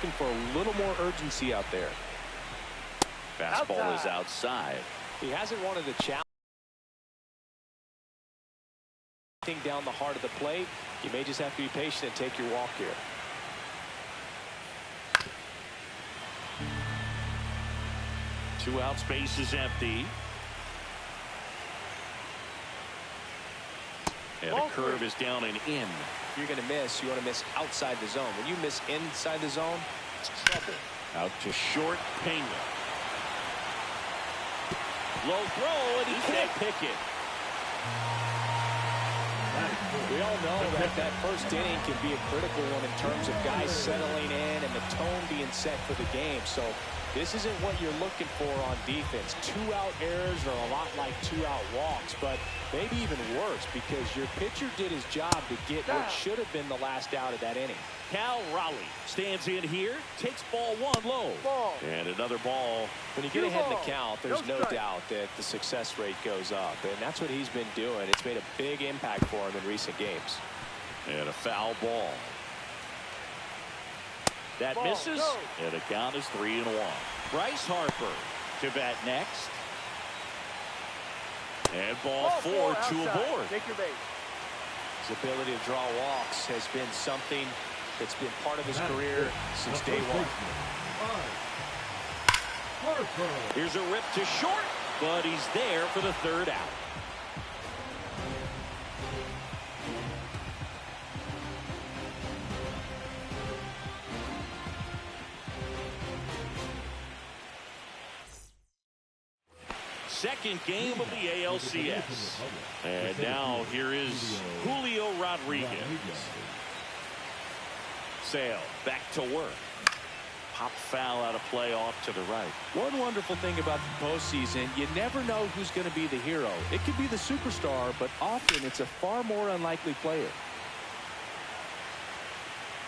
looking for a little more urgency out there. Fastball is outside. He hasn't wanted to challenge down the heart of the plate. You may just have to be patient and take your walk here. Two outs, base is empty. And a curve is down and in. If you're going to miss, you want to miss outside the zone. When you miss inside the zone, it's trouble. Out to short, Pena. Low throw, and he can't pick it. We all know that first inning can be a critical one in terms of guys settling in and the tone being set for the game. So this isn't what you're looking for on defense. 2-out errors are a lot like 2-out walks, but maybe even worse because your pitcher did his job to get what should have been the last out of that inning. Cal Raleigh stands in here, takes ball one low. And another ball. When you get ahead in the count, there's no doubt that the success rate goes up, and that's what he's been doing. It's made a big impact for him in recent games. And a foul ball. That misses, and the count is 3-1. Bryce Harper to bat next. And ball 4, 2 aboard. Take your base. His ability to draw walks has been something that's been part of his career since day one. Here's a rip to short, but he's there for the third out. Second game of the ALCS. And now here is Julio Rodriguez. Sale back to work. Pop foul out of play off to the right. One wonderful thing about the postseason, you never know who's going to be the hero. It could be the superstar, but often it's a far more unlikely player.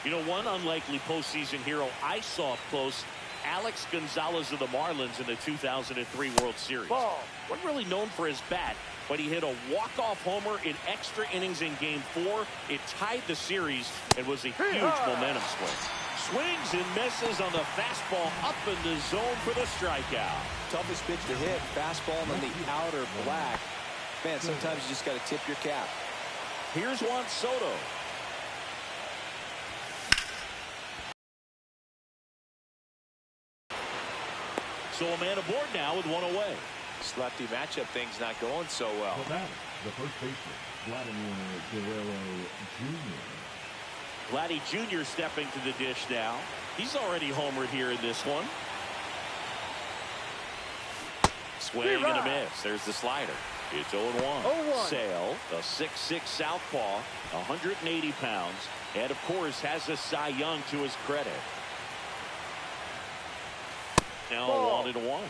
You know, one unlikely postseason hero I saw up close, Alex Gonzalez of the Marlins in the 2003 World Series. Wasn't really known for his bat, but he hit a walk-off homer in extra innings in Game 4. It tied the series and was a huge momentum swing. Swings and misses on the fastball up in the zone for the strikeout. Toughest pitch to hit, fastball on the outer black. Man, sometimes you just got to tip your cap. Here's Juan Soto. So a man aboard now with one away. This lefty matchup thing's not going so well. The first baseman, Vladimir Guerrero Jr. Vladdy Jr. stepping to the dish now. He's already homered here in this one. Swing and a miss. There's the slider. It's 0-1. Sale, a 6'6" southpaw, 180 pounds, and of course has a Cy Young to his credit. Now 1-1.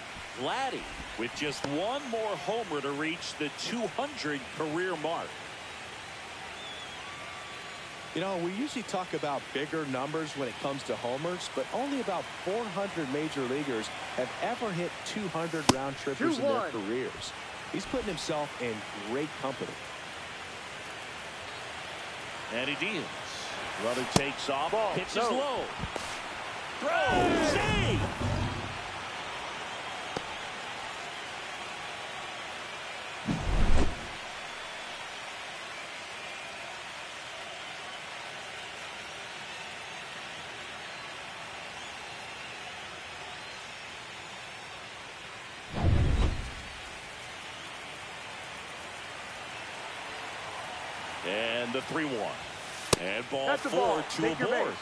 Vladdy with just one more homer to reach the 200 career mark. You know, we usually talk about bigger numbers when it comes to homers, but only about 400 major leaguers have ever hit 200 round trippers in their careers. He's putting himself in great company. And he deals. Runner takes off, pitches low. Throw, save! And the 3-1. And ball 4, 2 aboard.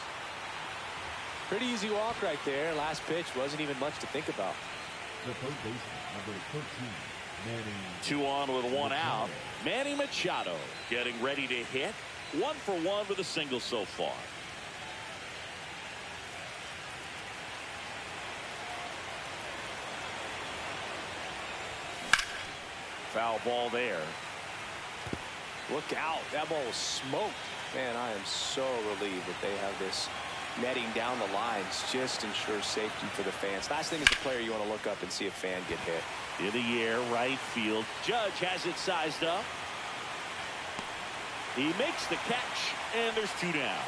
Pretty easy walk right there. Last pitch wasn't even much to think about. The third baseman, number 13, Manny. 2 on with 1 out. Manny Machado getting ready to hit. 1 for 1 with a single so far. Foul ball there. Look out. That ball was smoked. Man, I am so relieved that they have this netting down the lines. Just ensures safety for the fans. Last thing as a player, you want to look up and see a fan get hit. In the air, right field. Judge has it sized up. He makes the catch, and there's 2 down.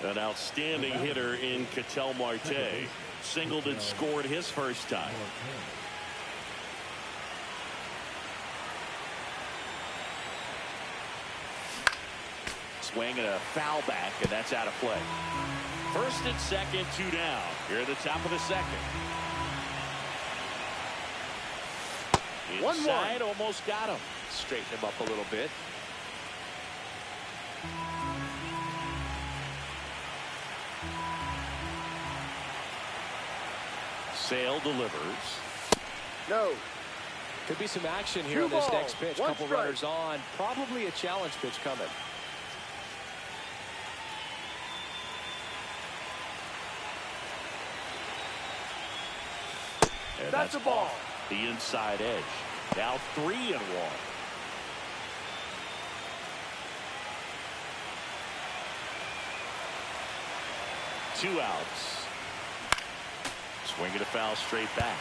An outstanding hitter in Ketel Marte. Singled and scored his first time. Swing and a foul back, and that's out of play. First and second, 2 down. Here at the top of the second. Inside, almost got him. Straighten him up a little bit. Sale delivers. No. Could be some action here on this next pitch. Couple runners on. Probably a challenge pitch coming. And that's a ball. The inside edge. Now 3-1. Two outs. Swing and a foul straight back.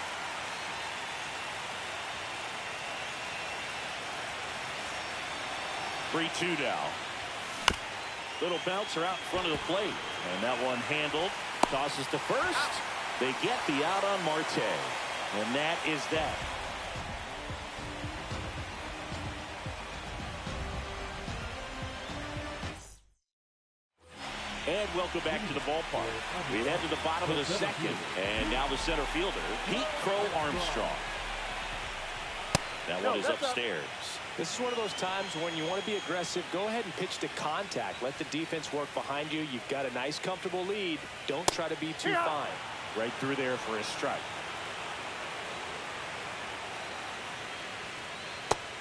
Three-2 now. Little bouncer out in front of the plate. And that one handled. Tosses to first. They get the out on Marte. And that is that. And welcome back to the ballpark. We head to the bottom of the second. And now the center fielder, Pete Crow Armstrong. That one is upstairs. This is one of those times when you want to be aggressive. Go ahead and pitch to contact. Let the defense work behind you. You've got a nice, comfortable lead. Don't try to be too fine. Right through there for a strike.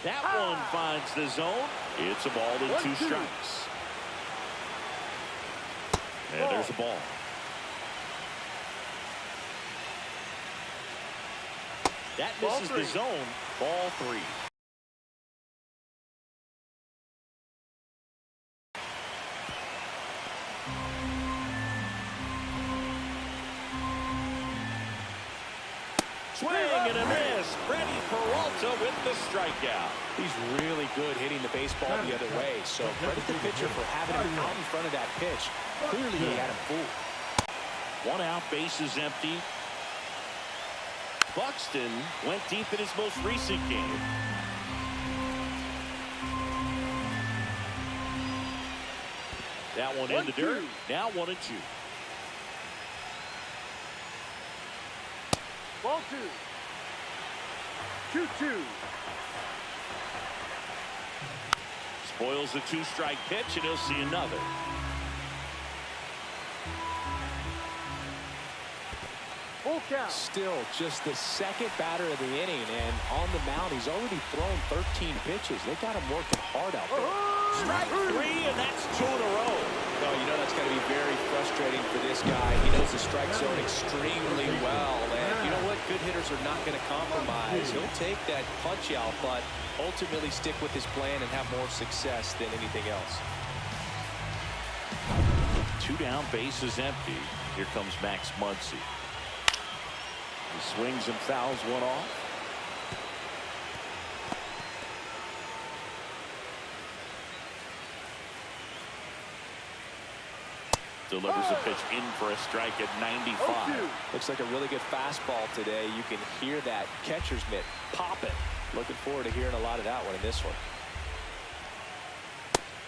That one finds the zone. It's a ball and 2 strikes. And there's a ball. That misses the zone. Ball 3. Swing and a miss. Freddie Peralta with the strikeout. He's really good hitting the baseball the other way. So credit the pitcher for having him out in front of that pitch. Clearly he had him fooled. 1 out, bases empty. Buxton went deep in his most recent game. That one in the dirt. Now 1-2. Ball 2. 2-2. Spoils the 2-strike pitch, and he'll see another. Full count. Still just the second batter of the inning, and on the mound he's already thrown 13 pitches. They got him working hard out there. Strike 3, and that's 2 in a row. No, you know that's got to be very frustrating for this guy. He knows the strike zone extremely well, and you know what? Good hitters are not going to compromise. He'll take that punch out, but ultimately stick with his plan and have more success than anything else. 2 down, bases empty. Here comes Max Muncy. He swings and fouls one off. Delivers a pitch in for a strike at 95. Looks like a really good fastball today. You can hear that catcher's mitt popping. Looking forward to hearing a lot of that one in this one.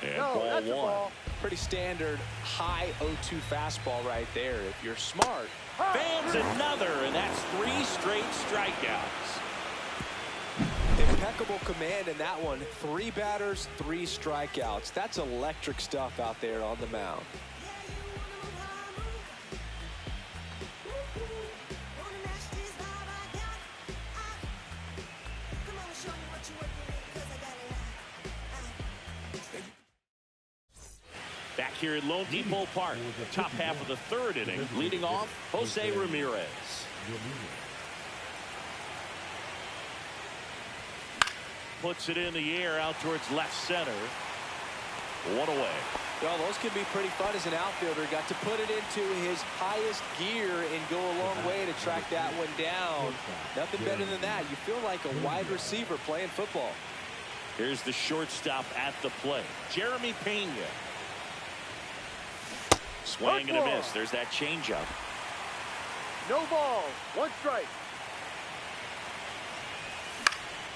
And ball 1. Pretty standard high 0-2 fastball right there. If you're smart. Fans another, and that's 3 straight strikeouts. Impeccable command in that one. 3 batters, 3 strikeouts. That's electric stuff out there on the mound. Back here at Lone Depot Park, top half of the 3rd inning, leading off Jose Ramirez. Puts it in the air out towards left center. 1 away. Well, those can be pretty fun as an outfielder. Got to put it into his highest gear and go a long way to track that one down. Nothing better than that. You feel like a wide receiver playing football. Here's the shortstop at the plate, Jeremy Pena. Swing and a miss. There's that changeup. No ball. 1 strike.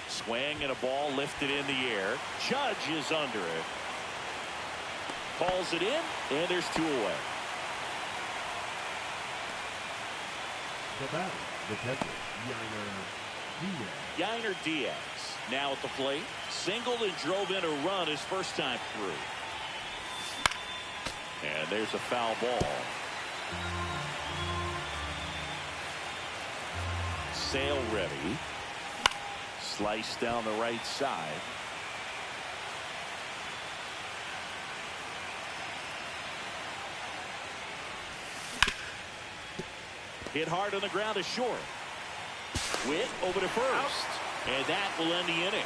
Swing and a ball lifted in the air. Judge is under it. Calls it in, and there's 2 away. The batter, the catcher, Yainer Diaz now at the plate. Singled and drove in a run his first time through. And there's a foul ball. Sale ready. Slice down the right side. Hit hard on the ground to short. Witt over to first. And that will end the inning.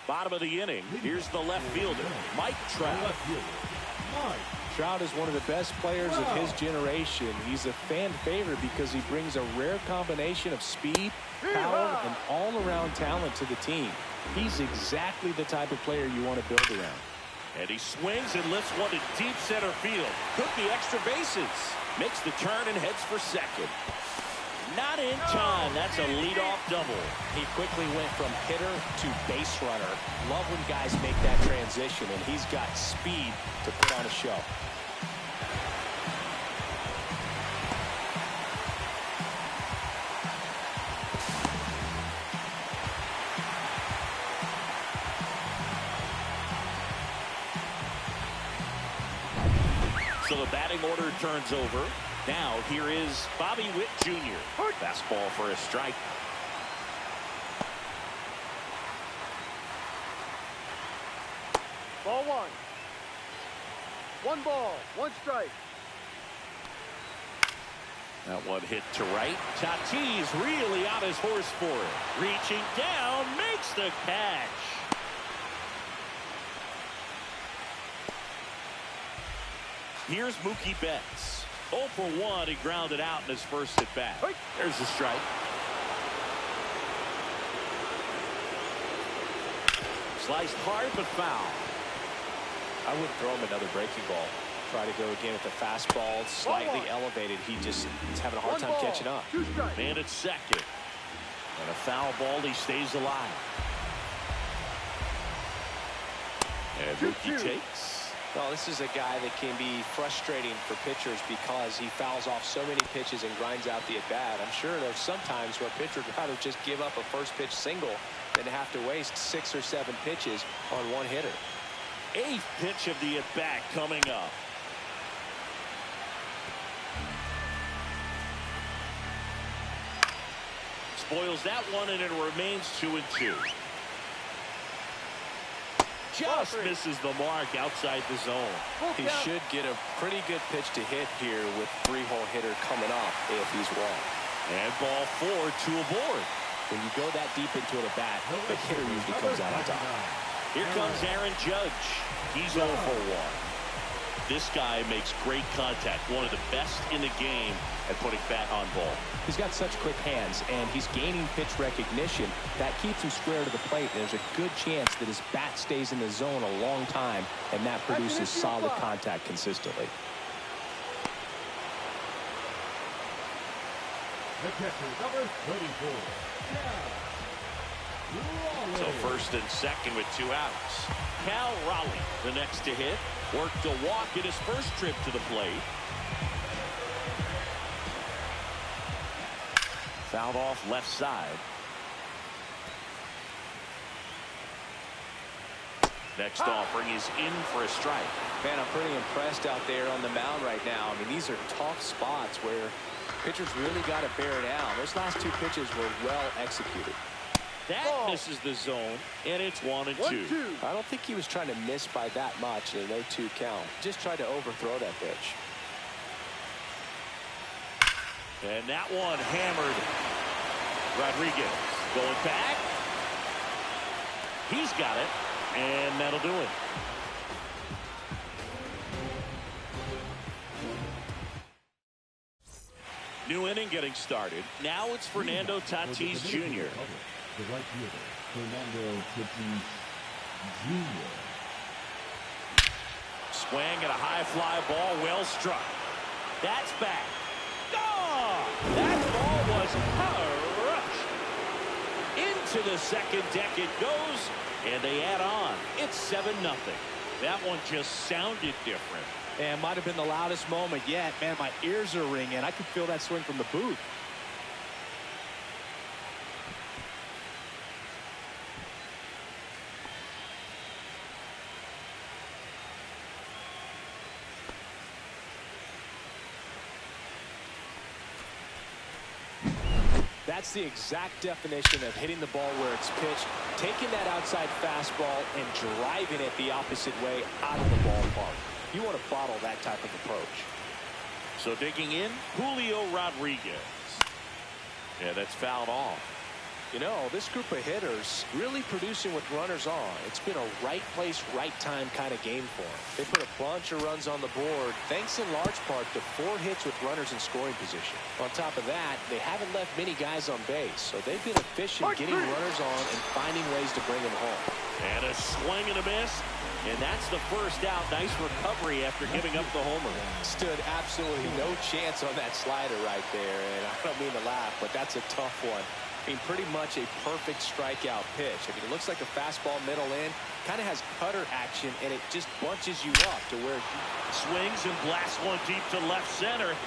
Bottom of the inning. Here's the left fielder, Mike Trout. Trout is one of the best players of his generation. He's a fan favorite because he brings a rare combination of speed, power, and all-around talent to the team. He's exactly the type of player you want to build around. And he swings and lifts one to deep center field. Took the extra bases. Makes the turn and heads for second. Not in time. That's a leadoff double. He quickly went from hitter to base runner. Love when guys make that transition, and he's got speed to put on a show. So the batting order turns over. Now here is Bobby Witt Jr. Fastball for a strike. Ball 1. 1 ball. 1 strike. That one hit to right. Tatis really on his horse for it. Reaching down, makes the catch. Here's Mookie Betts. 0 for 1. He grounded out in his first at bat. There's the strike. Sliced hard but foul. I wouldn't throw him another breaking ball. Try to go again with the fastball, slightly elevated. He's having a hard time catching up. Man at second. And a foul ball. He stays alive. And Mookie takes. Well, this is a guy that can be frustrating for pitchers because he fouls off so many pitches and grinds out the at-bat. I'm sure there's some times where a pitcher would rather just give up a first pitch single than to have to waste 6 or 7 pitches on one hitter. 8th pitch of the at-bat coming up. Spoils that one, and it remains 2-2. Just misses the mark outside the zone. He should get a pretty good pitch to hit here with 3-hole hitter coming up if he's wrong. And ball 4, 2 aboard. When you go that deep into an at-bat, the hitter usually comes out on top. Here comes Aaron Judge. He's 0 for 1. This guy makes great contact. One of the best in the game at putting bat on ball. He's got such quick hands, and he's gaining pitch recognition. That keeps him square to the plate. There's a good chance that his bat stays in the zone a long time, and that produces solid contact consistently. The catcher, number 34. So first and second with 2 outs. Cal Raleigh, the next to hit. Worked a walk in his first trip to the plate. Fouled off left side. Next offering is in for a strike. Man, I'm pretty impressed out there on the mound right now. I mean, these are tough spots where pitchers really got to bear down. Those last 2 pitches were well executed. That misses the zone, and it's 1-2. I don't think he was trying to miss by that much in a 0-2 count. Just tried to overthrow that pitch. And that one hammered. Rodriguez going back. He's got it, and that'll do it. New inning getting started. Now it's Fernando Tatis Jr. The right fielder, Fernando Tatis Jr. Swing and a high fly ball, well struck. That's back. Oh, that ball was crushed. Into the second deck it goes, and they add on. It's 7-0. That one just sounded different. And might have been the loudest moment yet. Man, my ears are ringing. I could feel that swing from the booth. That's the exact definition of hitting the ball where it's pitched, taking that outside fastball and driving it the opposite way out of the ballpark. You want to bottle that type of approach. So digging in, Julio Rodriguez. Yeah, that's fouled off. You know, this group of hitters really producing with runners on. It's been a right place, right time kind of game for them. They put a bunch of runs on the board, thanks in large part to 4 hits with runners in scoring position. On top of that, they haven't left many guys on base, so they've been efficient getting runners on and finding ways to bring them home. And a swing and a miss, and that's the first out. Nice recovery after giving up the homer. Stood absolutely no chance on that slider right there, and I don't mean to laugh, but that's a tough one. I mean, pretty much a perfect strikeout pitch. I mean, it looks like a fastball middle in, kind of has cutter action, and it just bunches you up to where swings and blasts one deep to left center,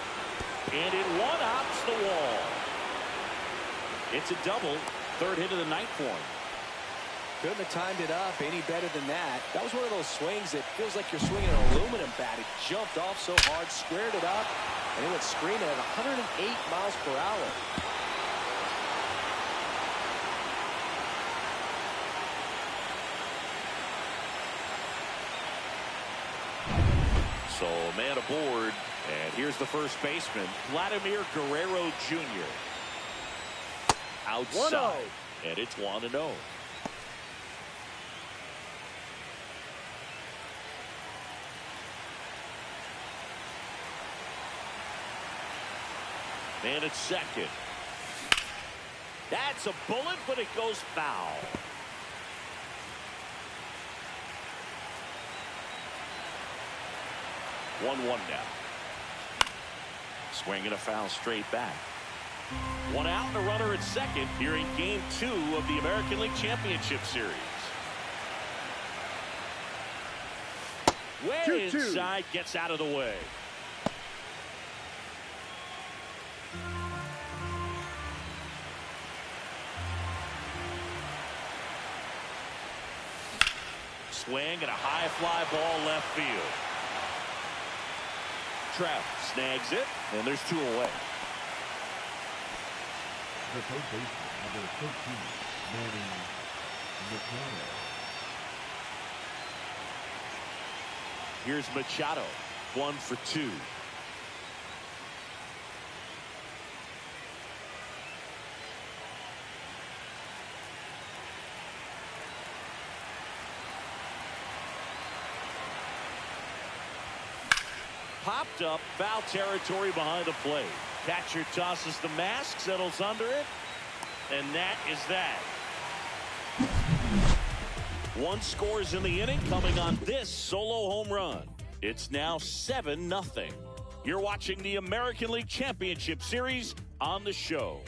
and it one-hops the wall. It's a double, 3rd hit of the night for him. Couldn't have timed it up any better than that. That was one of those swings that feels like you're swinging an aluminum bat. It jumped off so hard, squared it up, and it went screaming at 108 miles per hour. So man aboard, and here's the first baseman, Vladimir Guerrero Jr. Outside, and it's 1-0. Man at second. That's a bullet, but it goes foul. 1-1 now. Swing and a foul straight back. 1 out and a runner at second here in Game 2 of the American League Championship Series. Way inside, gets out of the way. Swing and a high fly ball left field. Trout snags it, and there's 2 away. The third baseman, number 13, Manny Machado. Here's Machado, 1 for 2. Popped up, foul territory behind the plate. Catcher tosses the mask, settles under it, and that is that. 1 scores in the inning, coming on this solo home run. It's now 7-0. You're watching the American League Championship Series on the show.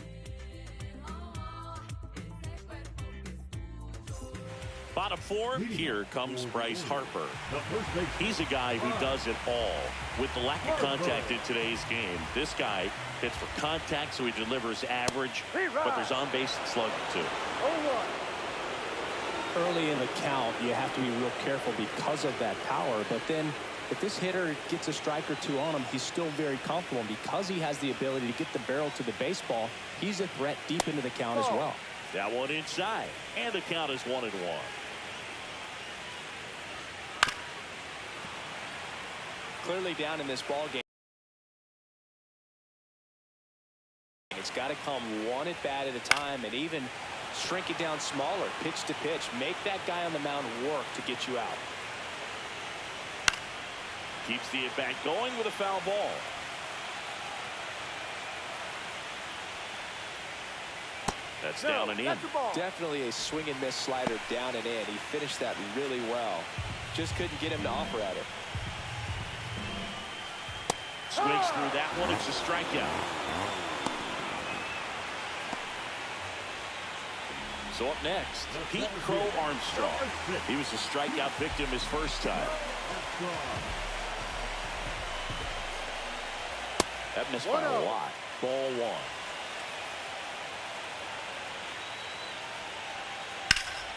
Bottom 4, here comes Bryce Harper. He's a guy who does it all. With the lack of contact in today's game, this guy hits for contact, so he delivers average, but there's on-base slugging too. Early in the count, you have to be real careful because of that power, but then if this hitter gets a strike or 2 on him, he's still very comfortable. And because he has the ability to get the barrel to the baseball, he's a threat deep into the count as well. That one inside, and the count is 1-1. Clearly down in this ball game. It's got to come 1 at bat at a time, and even shrink it down smaller, pitch to pitch. Make that guy on the mound work to get you out. Keeps the at-bat going with a foul ball. That's down and in. Definitely a swing and miss slider down and in. He finished that really well. Just couldn't get him to offer at it. Swings through that one. It's a strikeout. So up next, Pete Crow Armstrong. He was a strikeout victim his first time. That missed by a lot. Ball one.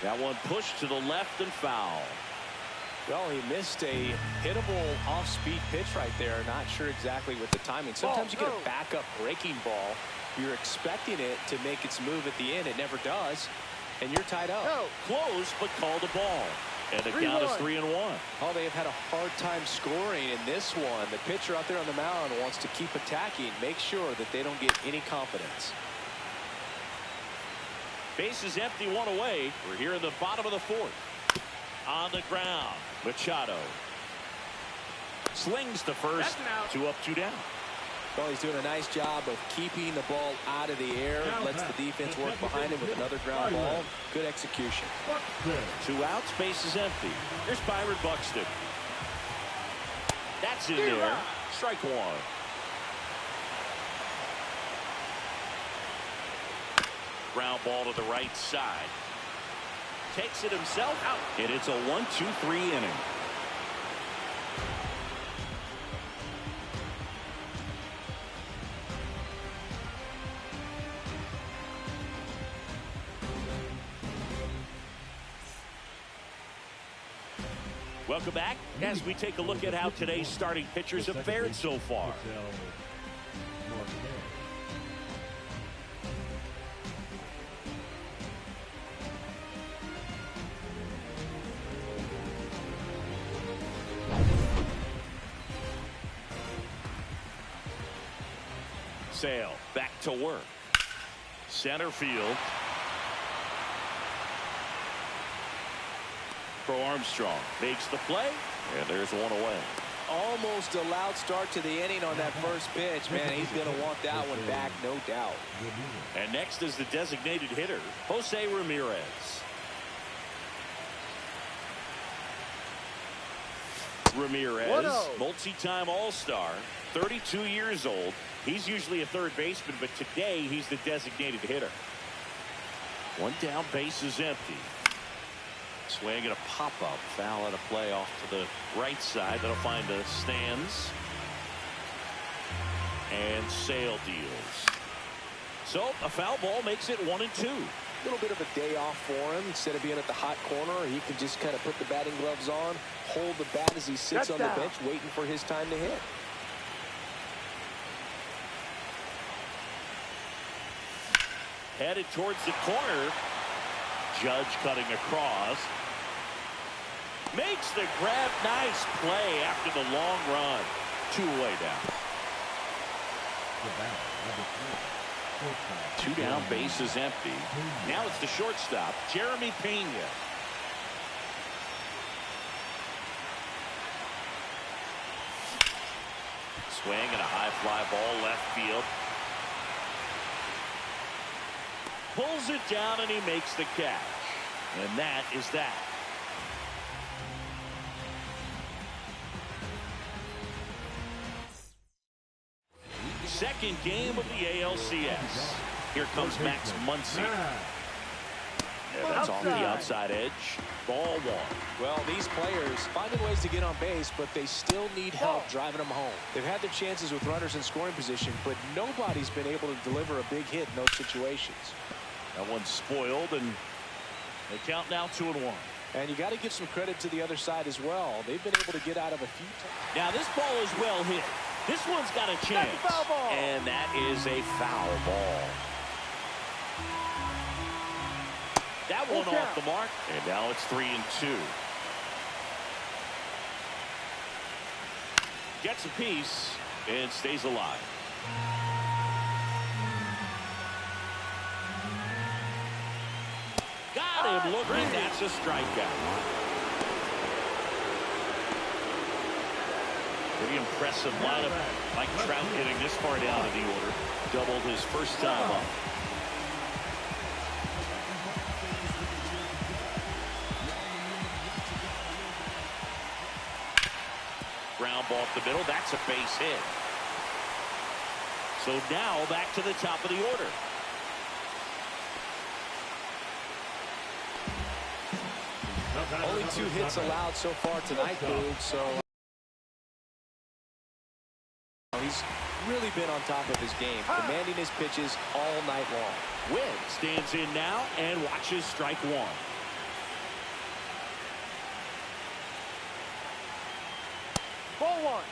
That one pushed to the left and foul. Well, he missed a hittable off-speed pitch right there. Not sure exactly with the timing. Sometimes you get a backup breaking ball. You're expecting it to make its move at the end. It never does. And you're tied up. Close, but called a ball. And the count is 3-1. Oh, they have had a hard time scoring in this one. The pitcher out there on the mound wants to keep attacking. Make sure that they don't get any confidence. Bases empty, one away. We're here in the bottom of the fourth. On the ground, Machado slings to first. 2 up, 2 down. Well, he's doing a nice job of keeping the ball out of the air. Lets the defense work behind him with another ground ball. Good execution. 2 outs, bases empty. Here's Byron Buxton. That's in there. Strike one. Ground ball to the right side. Takes it himself out. And it's a 1-2-3 inning. Welcome back as we take a look at how today's starting pitchers have fared so far. Sale back to work. Center field. Crow Armstrong makes the play, and there's one away. Almost a loud start to the inning on that first pitch. Man, he's going to want that one back, no doubt. And next is the designated hitter, Jose Ramirez. Ramirez, multi-time All-Star, 32 years old. He's usually a third baseman, but today he's the designated hitter. One down, base is empty. Swing and a pop-up. Foul at a play off to the right side. That'll find the stands. And Sale deals. So a foul ball makes it 1-2. A little bit of a day off for him. Instead of being at the hot corner, he can just kind of put the batting gloves on, hold the bat as he sits on the bench, waiting for his time to hit. Headed towards the corner. Judge cutting across. Makes the grab. Nice play after the long run. 2 away down. 2 down, base is empty. Now it's the shortstop, Jeremy Pena. Swing and a high fly ball left field. Pulls it down and he makes the catch. And that is that. Second game of the ALCS. Here comes Max Muncy. And that's off the outside edge. Ball one. Well, these players finding ways to get on base, but they still need help driving them home. They've had their chances with runners in scoring position, but nobody's been able to deliver a big hit in those situations. That one's spoiled, and they count now 2-1. And you got to give some credit to the other side as well. They've been able to get out of a few times. Now this ball is well hit. This one's got a chance. And that is a foul ball. That one off the mark. And now it's 3-2. Gets a piece and stays alive. Got him looking. That's a strikeout. Pretty impressive lineup. Mike Trout, Mike Trout getting this far down in the order. Doubled his first time up. ground ball up the middle. That's a base hit. So now back to the top of the order. Only 2 hits allowed so far tonight, Boog, so he's really been on top of his game, commanding his pitches all night long. Wynn stands in now and watches strike one. Ball one.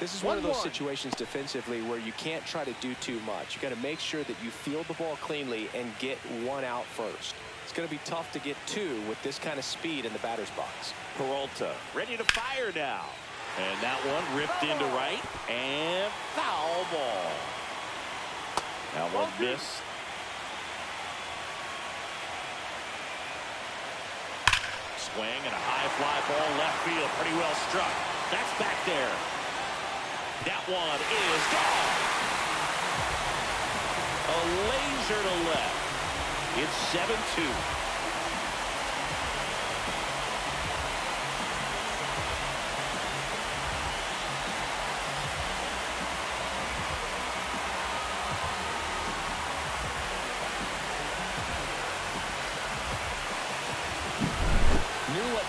This is one of those situations defensively where you can't try to do too much. You got to make sure that you field the ball cleanly and get 1 out first. It's going to be tough to get 2 with this kind of speed in the batter's box. Peralta ready to fire now. And that one ripped into right and foul ball. That one missed. Swing and a high fly ball left field. Pretty well struck. That's back there. That one is gone. A laser to left. It's 7-2.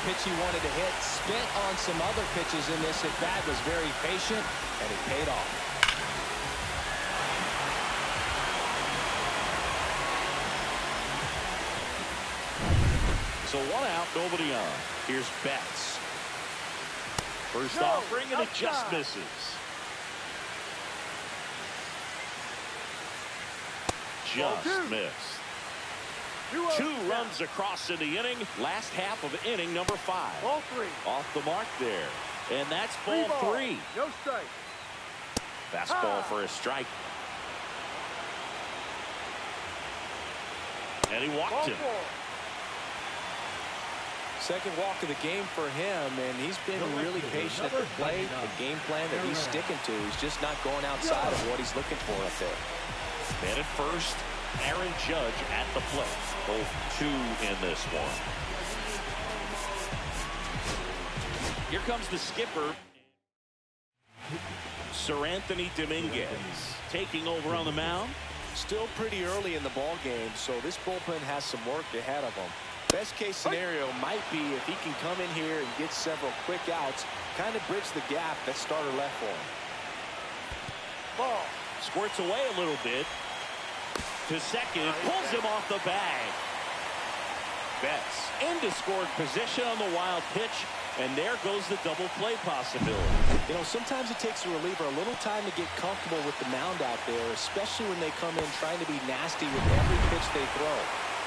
Pitch he wanted to hit, spent on some other pitches in this at bat, was very patient, and it paid off. So 1 out, nobody on. Here's Betts. First offering, and it just misses. Just missed. 2 runs across in the inning. Last half of inning number 5. Ball 3. Off the mark there. And that's ball 3. No strike. Fastball for a strike. And he walked him. Second walk of the game for him, and he's been really patient at the plate. The game plan that he's sticking to. He's just not going outside of what he's looking for up there. Man at first, Aaron Judge at the plate. Both 2 in this one. Here comes the skipper, Sir Anthony Dominguez, taking over on the mound. Still pretty early in the ball game, so this bullpen has some work ahead of him. Best case scenario might be if he can come in here and get several quick outs, kind of bridge the gap that starter left for him. Ball squirts away a little bit. To second, pulls him off the bag. Betts into scored position on the wild pitch, and there goes the double play possibility. You know, sometimes it takes a reliever a little time to get comfortable with the mound out there, especially when they come in trying to be nasty with every pitch they throw.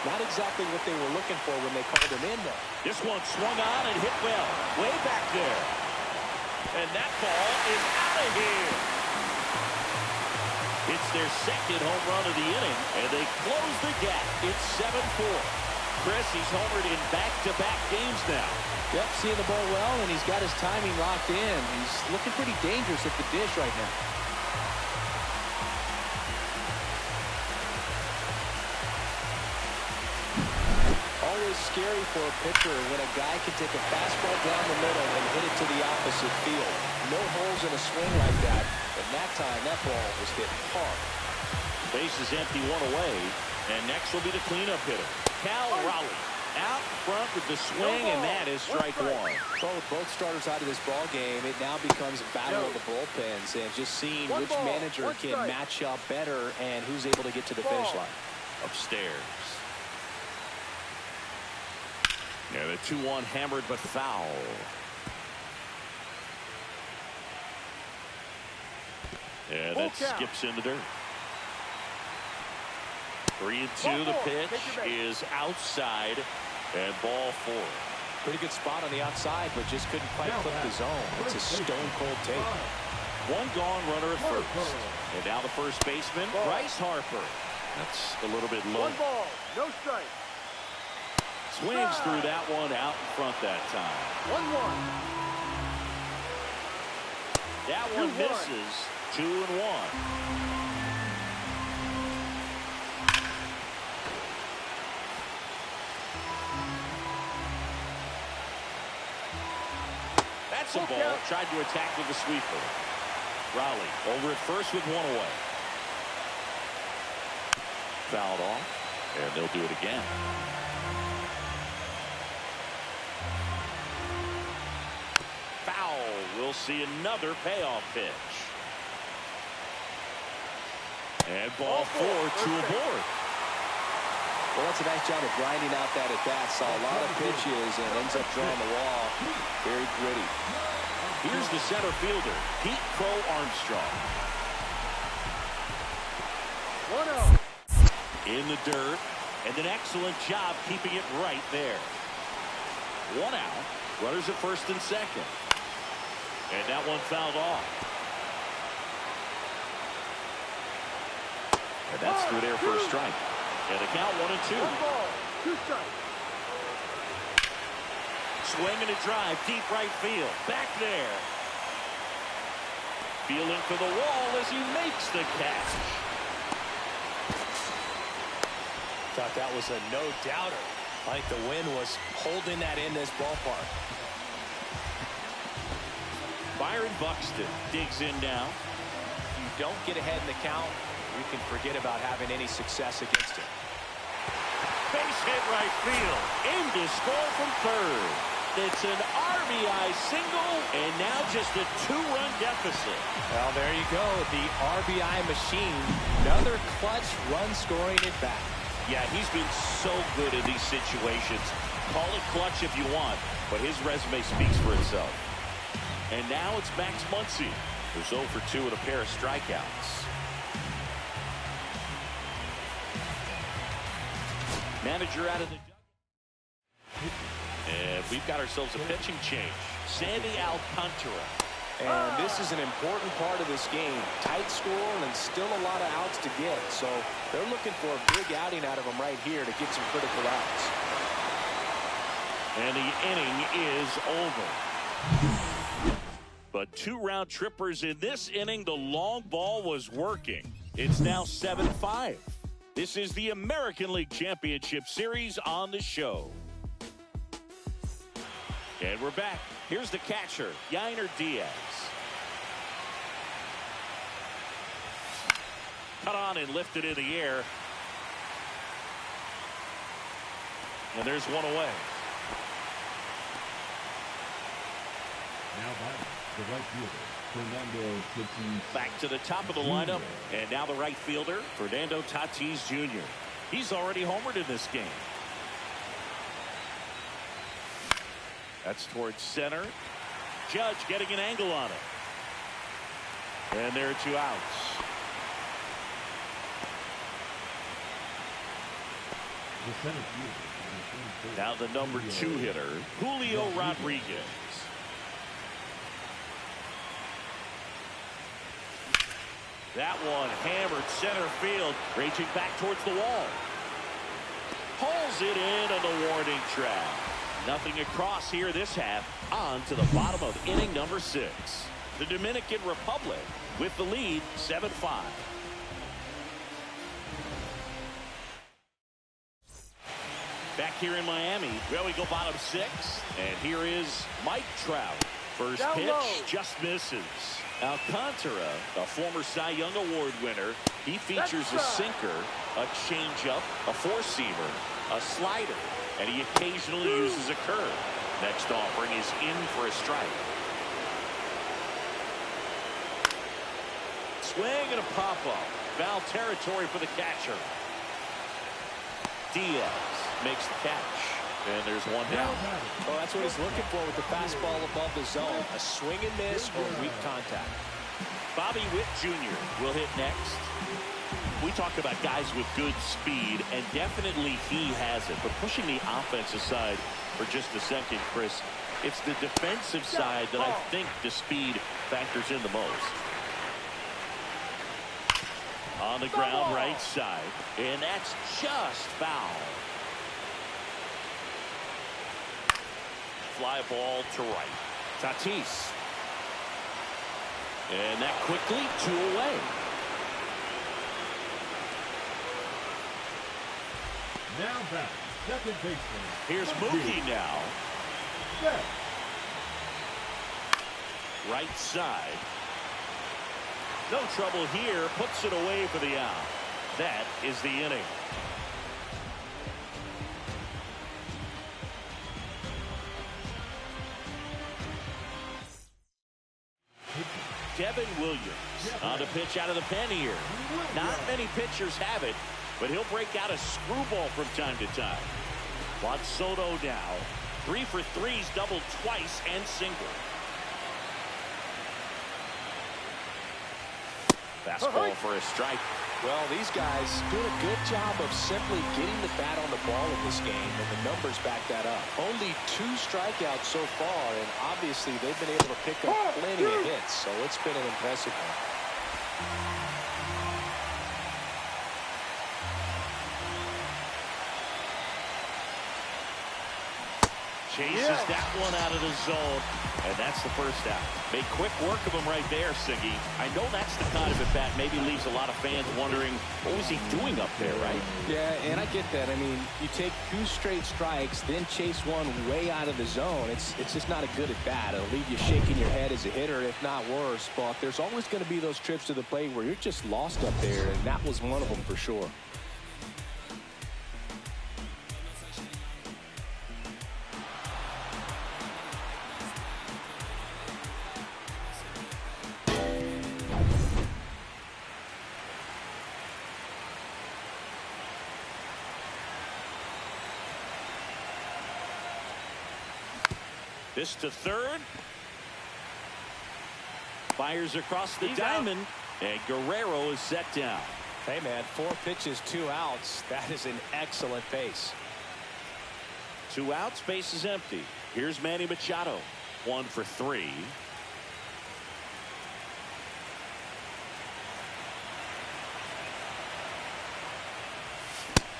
Not exactly what they were looking for when they called him in there. This one swung on and hit well, way back there. And that ball is out of here. It's their second home run of the inning, and they close the gap. It's 7-4. Chris, he's homered in back-to-back games now. Yep, seeing the ball well, and he's got his timing locked in. He's looking pretty dangerous at the dish right now. Always scary for a pitcher when a guy can take a fastball down the middle and hit it to the opposite field. No holes in a swing like that. And that time, that ball was hit hard. Base is empty, 1 away. And next will be the cleanup hitter, Cal Raleigh. Out front with the swing, and that is strike 1. Well, with both starters out of this ball game, it now becomes a battle of the bullpens and just seeing which manager can match up better and who's able to get to the finish line. Upstairs. Yeah, the 2-1 hammered but foul. And it skips in the dirt. 3-2. The pitch is outside, and ball 4. Pretty good spot on the outside, but just couldn't quite flip the zone. It's a stone-cold take. 1 gone, runner at first. And now the first baseman, Bryce Harper. That's a little bit low. 1 ball, no strike. Swings through that one out in front that time. 1-1. That one misses. 2-1. That's a ball. Tried to attack with the sweeper. Raleigh over at first with one away. Fouled off, and they'll do it again. Foul. We'll see another payoff pitch. And ball 4, 2 aboard. Well, that's a nice job of grinding out that at-bat. Saw a lot of pitches and ends up drawing the wall. Very gritty. Here's the center fielder, Pete Crow Armstrong. 1-0. In the dirt, and an excellent job keeping it right there. 1 out. Runners at first and second. And that one fouled off. And that's through there for a strike. And the count 1-2. 1 ball, 2 strikes. Swing and a drive, deep right field. Back there. Feeling for the wall as he makes the catch. Thought that was a no-doubter. I think the wind was holding that in this ballpark. Byron Buxton digs in now. If you don't get ahead in the count, you can forget about having any success against it. Base hit right field. In to score from third. It's an RBI single, and now just a 2-run deficit. Well, there you go. The RBI machine. Another clutch run scoring at bat. Yeah, he's been so good in these situations. Call it clutch if you want, but his resume speaks for itself. And now it's Max Muncy, who's 0 for 2 with a pair of strikeouts. Manager out of the... And we've got ourselves a pitching change. Sandy Alcantara. And this is an important part of this game. Tight score and still a lot of outs to get. So they're looking for a big outing out of them right here to get some critical outs. And the inning is over. But 2 round trippers in this inning. The long ball was working. It's now 7-5. This is the American League Championship Series on the show. And we're back. Here's the catcher, Yainer Diaz. Cut on and lifted in the air. And there's one away. Now back, the right fielder, Fernando Tatis. Back to the top of the lineup. And now the right fielder, Fernando Tatis Jr. He's already homered in this game. That's towards center. Judge getting an angle on it. And there are 2 outs. The center fielder. Now the number 2 hitter, Julio Rodriguez. That one hammered center field, reaching back towards the wall. Pulls it in on the warning track. Nothing across here this half. On to the bottom of inning number 6. The Dominican Republic with the lead 7-5. Back here in Miami, well, we go bottom 6. And here is Mike Trout. First pitch just misses. Alcantara, a former Cy Young Award winner, he features a sinker, a changeup, a four-seamer, a slider, and he occasionally uses a curve. Next offering is in for a strike. Swing and a pop-up. Foul territory for the catcher. Diaz makes the catch. And there's one down. Well, that's what he's looking for with the fastball above the zone. A swing and miss or weak contact. Bobby Witt Jr. will hit next. We talk about guys with good speed, and definitely he has it. But pushing the offensive side for just a second, Chris, it's the defensive side that I think the speed factors in the most. On the ground, right side. And that's just foul. Fly ball to right. Tatis. And that quickly 2 away. Now back, second baseman. Here's Mookie now. Set. Right side. No trouble here. Puts it away for the out. That is the inning. Devin Williams on the pitch out of the pen here. Not many pitchers have it, but he'll break out a screwball from time to time. Juan Soto now. 3 for 3's doubled twice and single. Fastball for a strike. Well, these guys doing a good job of simply getting the bat on the ball in this game, and the numbers back that up. Only 2 strikeouts so far, and obviously they've been able to pick up plenty of hits, so it's been an impressive one. Chases that one out of the zone, and that's the first out. Made quick work of him right there, Siggy. I know that's the kind of at bat maybe leaves a lot of fans wondering, what was he doing up there, right? Yeah, and I get that. I mean, you take 2 straight strikes, then chase one way out of the zone. It's just not a good at bat. It'll leave you shaking your head as a hitter, if not worse. But there's always going to be those trips to the plate where you're just lost up there, and that was one of them for sure. This to third. Fires across the diamond. And Guerrero is set down. Hey, man, 4 pitches, 2 outs. That is an excellent pace. 2 outs, base is empty. Here's Manny Machado. 1 for 3.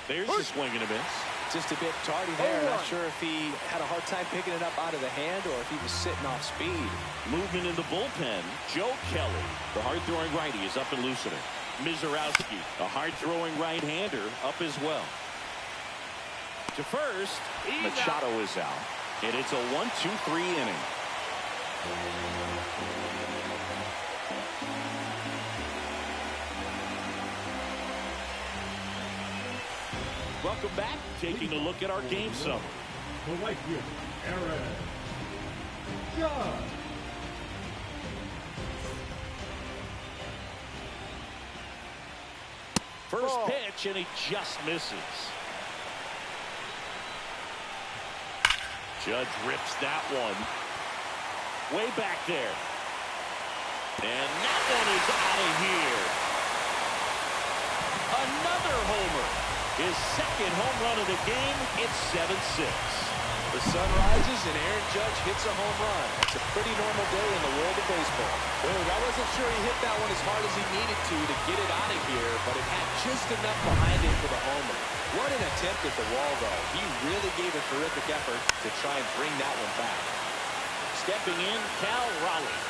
There's a swing and a miss. Just a bit tardy there. Not sure if he had a hard time picking it up out of the hand or if he was sitting off speed. Movement in the bullpen. Joe Kelly, the hard-throwing righty, is up and loosening. Mizorowski, a hard-throwing right-hander, up as well. To first, Machado is out. And it's a 1-2-3 inning. Welcome back. Taking a look at our game summary. The right fielder, Aaron Judge. First pitch, and he just misses. Judge rips that one. Way back there. And that one is out of here. Another homer. His second home run of the game. It's 7-6. The sun rises and Aaron Judge hits a home run. It's a pretty normal day in the world of baseball. Well, I wasn't sure he hit that one as hard as he needed to get it out of here, but it had just enough behind him for the homer. What an attempt at the wall, though. He really gave a terrific effort to try and bring that one back. Stepping in, Cal Raleigh.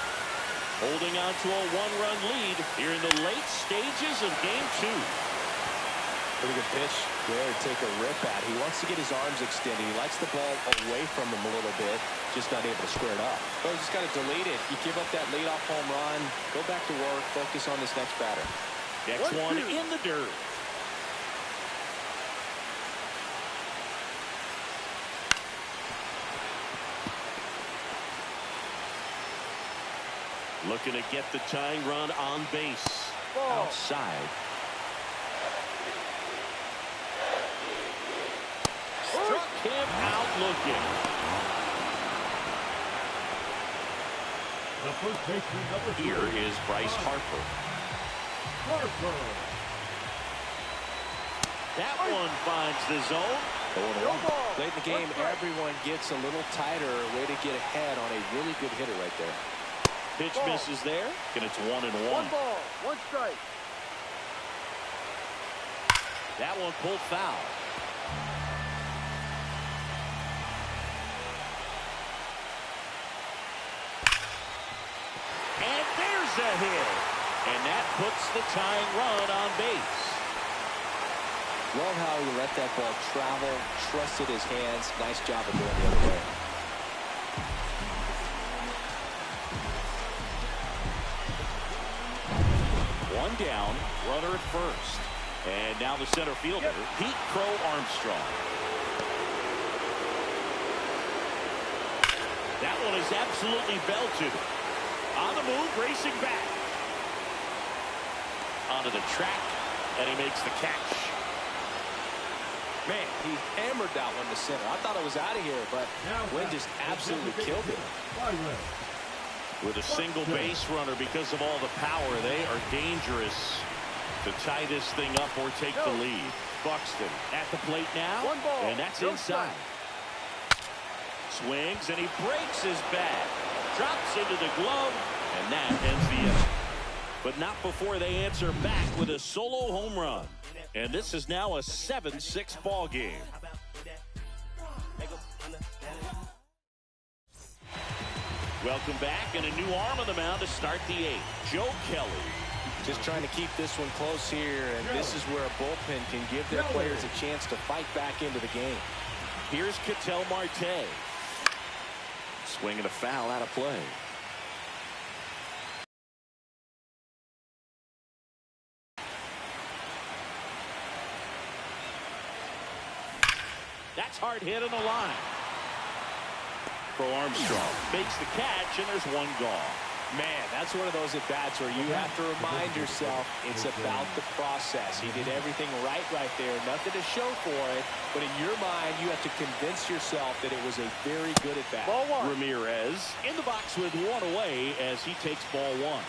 Holding on to a 1-run lead here in the late stages of Game 2. Pretty good pitch there to take a rip at. He wants to get his arms extended. He likes the ball away from him a little bit, just not able to square it up. So he's just got to delete it. You give up that leadoff home run, go back to work, focus on this next batter. Next one in the dirt. Looking to get the tying run on base. Outside. Struck him out looking. The first baseman, number 3. Here is Bryce Harper. That one finds the zone. Late in the game, everyone gets a little tighter. Way to get ahead on a really good hitter right there. Pitch misses there, and it's 1-1. 1 ball, 1 strike. That one pulled foul. And there's a hit. And that puts the tying run on base. Love how he let that ball travel, trusted his hands. Nice job of going the other way. One down, runner at first. And now the center fielder, Pete Crow Armstrong. That one is absolutely belted. On the move, racing back. Onto the track, and he makes the catch. Man, he hammered that one to center. I thought it was out of here, but Wynn just absolutely killed it. With a single base runner, because of all the power, they are dangerous to tie this thing up or take the lead. Buxton at the plate now, and that's inside. Swings, and he breaks his bat. Drops into the glove, and that ends the inning. But not before they answer back with a solo home run. And this is now a 7-6 ball game. Welcome back, and a new arm on the mound to start the 8th. Joe Kelly. Just trying to keep this one close here, and this is where a bullpen can give their players a chance to fight back into the game. Here's Ketel Marte. Swinging a foul out of play. That's hard hit on the line. For Armstrong. Makes the catch, and there's one gone. Man, that's one of those at-bats where you have to remind yourself it's about the process. He did everything right there. Nothing to show for it. But in your mind, you have to convince yourself that it was a very good at-bat. Ball one. Ramirez in the box with one away as he takes ball one.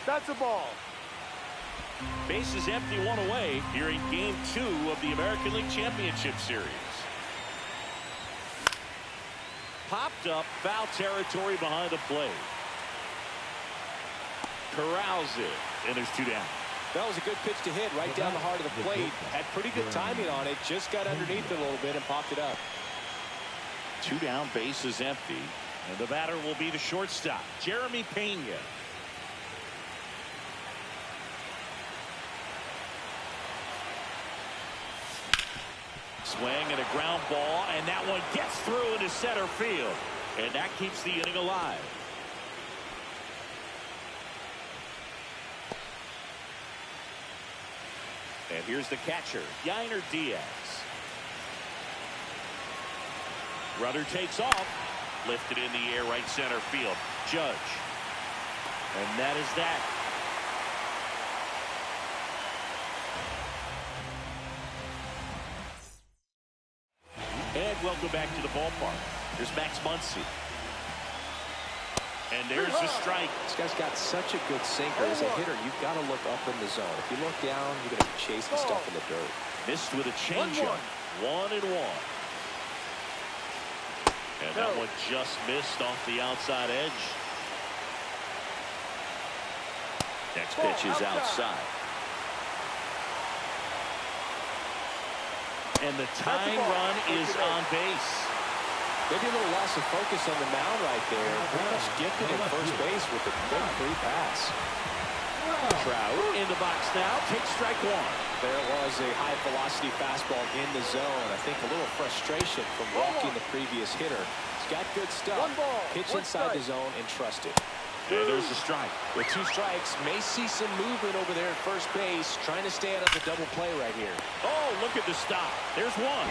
That's a ball. Base is empty, one away here in Game 2 of the American League Championship Series. Popped up, foul territory behind the plate. Corrals it, and there's two down. That was a good pitch to hit right down the heart of the plate. Had pretty good timing on it. Just got underneath it a little bit and popped it up. Two down, base is empty. And the batter will be the shortstop, Jeremy Pena. Swing and a ground ball, and that one gets through into center field. And that keeps the inning alive. And here's the catcher, Yainer Diaz. Runner takes off. Lifted in the air, right center field. Judge. And that is that. And welcome back to the ballpark. Here's Max Muncy. And there's the strike. This guy's got such a good sinker. As a hitter, you've got to look up in the zone. If you look down, you're going to be chasing stuff in the dirt. Missed with a changeup. 1-1. And that one just missed off the outside edge. Next pitch is outside. And the tying run is on base. Maybe a little loss of focus on the mound right there. Pretty much gifted in first base with a quick free pass. Trout in the box now. Takes strike one. There was a high-velocity fastball in the zone. I think a little frustration from walking the previous hitter. He's got good stuff. Pitch inside the zone and trust it. And there's the strike. With two strikes, may see some movement over there at first base, trying to stay out of the double play right here. Oh, look at the stop. There's one.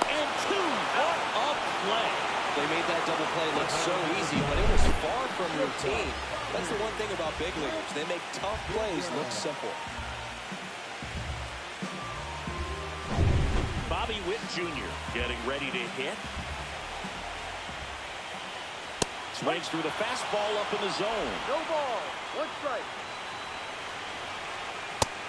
And two. What a play. They made that double play look so easy, but it was far from routine. That's the one thing about big leaguers. They make tough plays look simple. Bobby Witt Jr. getting ready to hit. Swings through the fastball up in the zone. No ball. One strike.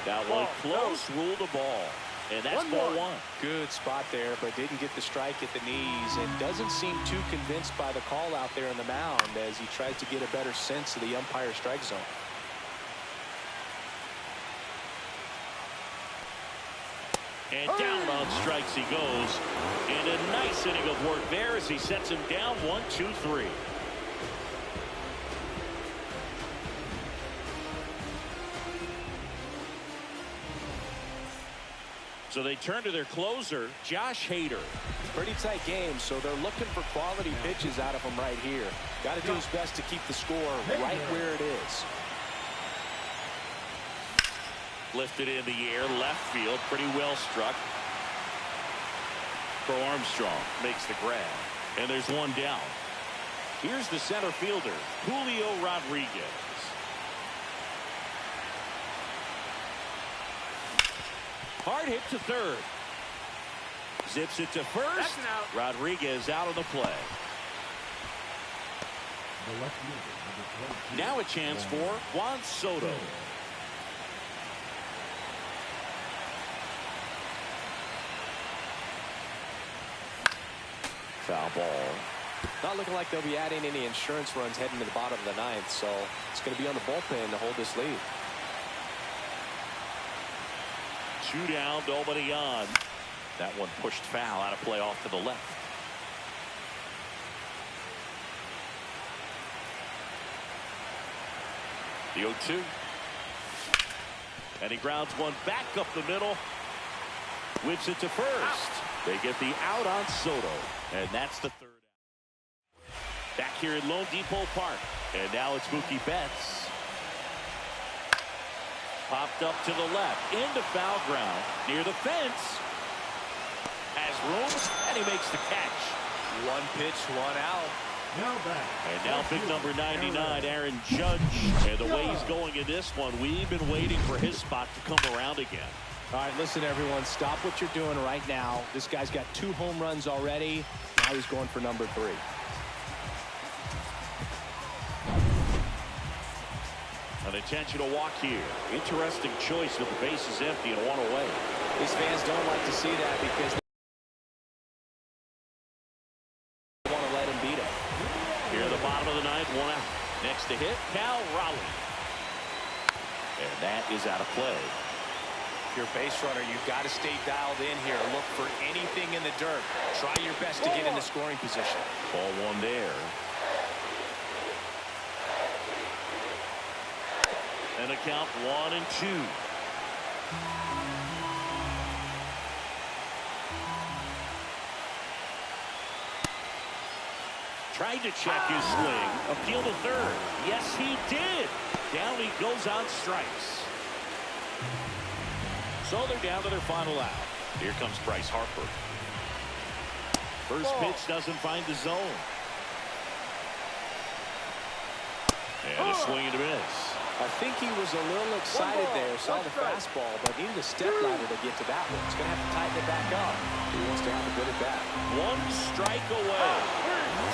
That one close, ruled the ball. And that's ball one. Good spot there, but didn't get the strike at the knees. And doesn't seem too convinced by the call out there in the mound as he tries to get a better sense of the umpire strike zone. And down on strikes he goes. And a nice inning of work there as he sets him down 1-2-3. So they turn to their closer, Josh Hader. Pretty tight game, so they're looking for quality pitches out of him right here. Got to do his best to keep the score right where it is. Lifted in the air, left field, pretty well struck. For Armstrong, makes the grab. And there's one down. Here's the center fielder, Julio Rodriguez. Hard hit to third. Zips it to first. Rodriguez out of the play. Now a chance for Juan Soto. Foul ball. Not looking like they'll be adding any insurance runs heading to the bottom of the ninth, so it's going to be on the bullpen to hold this lead. 2 down, nobody on. That one pushed foul out of play off to the left. The 0-2. And he grounds one back up the middle. Whips it to first. They get the out on Soto. And that's the third out. Back here at Lone Depot Park. And now it's Mookie Betts. Popped up to the left. Into foul ground. Near the fence. Has room. And he makes the catch. One pitch, one out. And now pick number 99, Aaron Judge. And the way he's going in this one, we've been waiting for his spot to come around again. All right, listen, everyone. Stop what you're doing right now. This guy's got 2 home runs already. Now he's going for number 3. An intentional walk here. Interesting choice with the bases empty and 1 away. These fans don't like to see that because they want to let him beat him. Here at the bottom of the ninth, 1 out. Next to hit, Cal Raleigh. And that is out of play. If you're a base runner, you've got to stay dialed in here. Look for anything in the dirt. Try your best to get in the scoring position. Ball 1 there. And a count 1 and 2. Tried to check his swing. Appeal to third. Yes, he did. Down he goes on strikes. So they're down to their final out. Here comes Bryce Harper. First pitch doesn't find the zone. And a swing and a miss. I think he was a little excited there, saw the fastball, but needed a step ladder to get to that one. He's going to have to tighten it back up. He wants to have a good at bat. 1 strike away.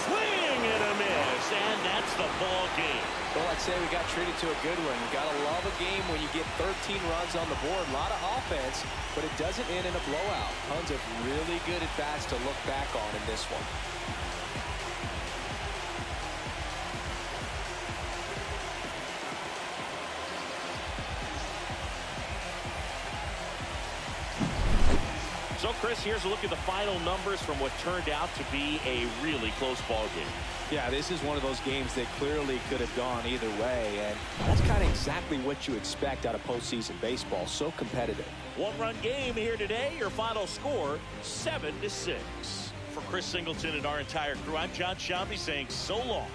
Swing and a miss, and that's the ball game. Well, I'd say we got treated to a good one. You got to love a game when you get 13 runs on the board. A lot of offense, but it doesn't end in a blowout. Tons of really good at bats to look back on in this one. So, Chris, here's a look at the final numbers from what turned out to be a really close ball game. Yeah, this is one of those games that clearly could have gone either way, and that's kind of exactly what you expect out of postseason baseball. So competitive. 1-run game here today. Your final score, 7-6. For Chris Singleton and our entire crew, I'm John Shambi saying so long.